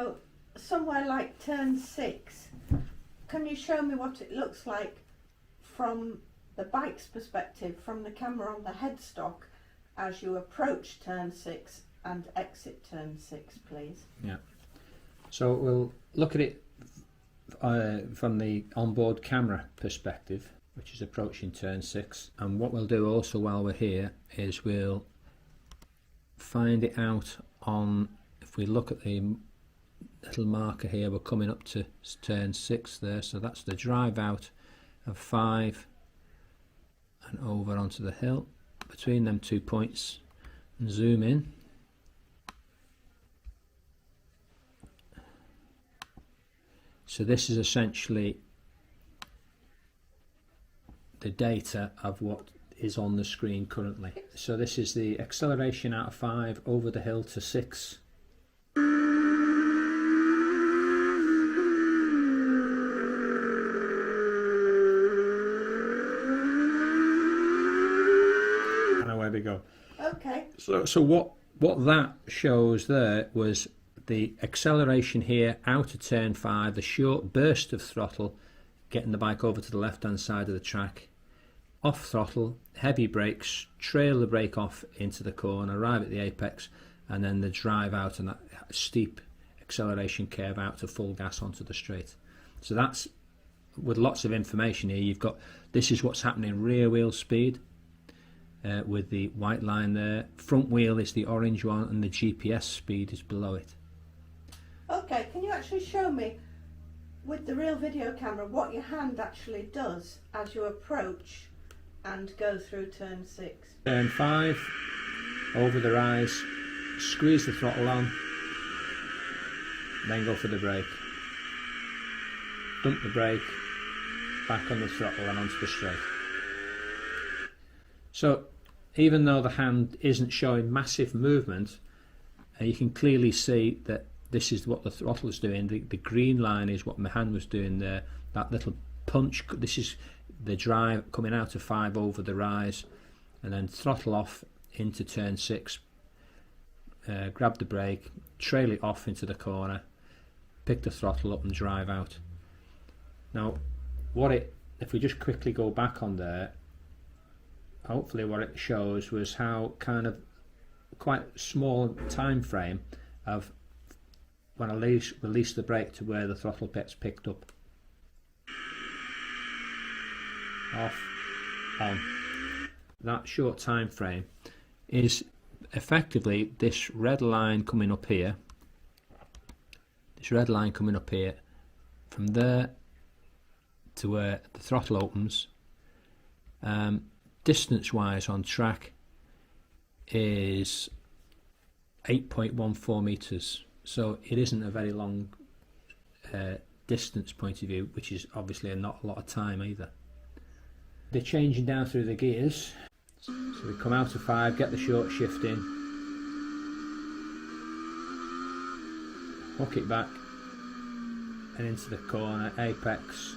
So somewhere like turn 6, can you show me what it looks like from the bike's perspective, from the camera on the headstock, as you approach turn 6 and exit turn 6, please? Yeah. So we'll look at it from the onboard camera perspective, which is approaching turn 6. And what we'll do also while we're here is we'll find it out on, if we look at the little marker here, we're coming up to turn 6 there, so that's the drive out of 5 and over onto the hill between them 2 points, and zoom in. So this is essentially the data of what is on the screen currently. So this is the acceleration out of 5 over the hill to 6. And away we go. Okay. So what that shows there was the acceleration here out of turn 5, the short burst of throttle, getting the bike over to the left hand side of the track, off throttle, heavy brakes, trail the brake off into the corner, arrive at the apex, and then the drive out and that steep acceleration curve out to full gas onto the straight. So that's, with lots of information here, you've got, this is what's happening rear wheel speed with the white line there, front wheel is the orange one, and the GPS speed is below it. Okay, can you actually show me with the real video camera what your hand actually does as you approach and go through turn 6? Turn 5, over the rise, squeeze the throttle on, then go for the brake. Dump the brake, back on the throttle and onto the straight. So even though the hand isn't showing massive movement, you can clearly see that this is what the throttle is doing. The green line is what my hand was doing there. That little punch, this is the drive coming out of 5 over the rise, and then throttle off into turn 6, grab the brake, trail it off into the corner, pick the throttle up and drive out. Now if we just quickly go back on there, hopefully what it shows was how kind of quite small time frame of when I release the brake to where the throttle gets picked up. Off, on. That short time frame is effectively this red line coming up here. This red line coming up here, from there to where the throttle opens. Distance wise on track is 8.14 meters. So it isn't a very long distance point of view, which is obviously not a lot of time either. They're changing down through the gears. So we come out of 5, get the short shift in, hook it back and into the corner, apex,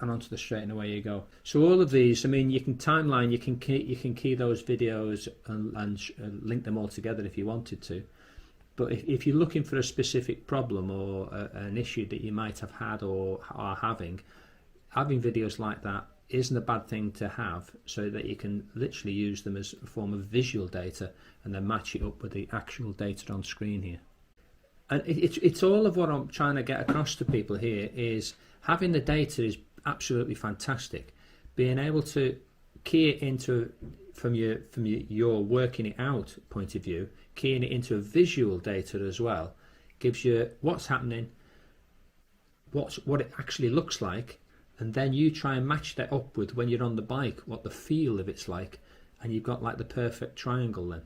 and onto the straight, and away you go. So all of these, I mean, you can timeline, you can key those videos and link them all together if you wanted to. But if you're looking for a specific problem or an issue that you might have had or are having videos like that isn't a bad thing to have, so that you can literally use them as a form of visual data and then match it up with the actual data on screen here. And it's all of what I'm trying to get across to people here is having the data is absolutely fantastic. Being able to key it into from your working it out point of view, keying it into a visual data as well, gives you what's happening, what it actually looks like, and then you try and match that up with when you're on the bike, what the feel of it's like, and you've got like the perfect triangle then.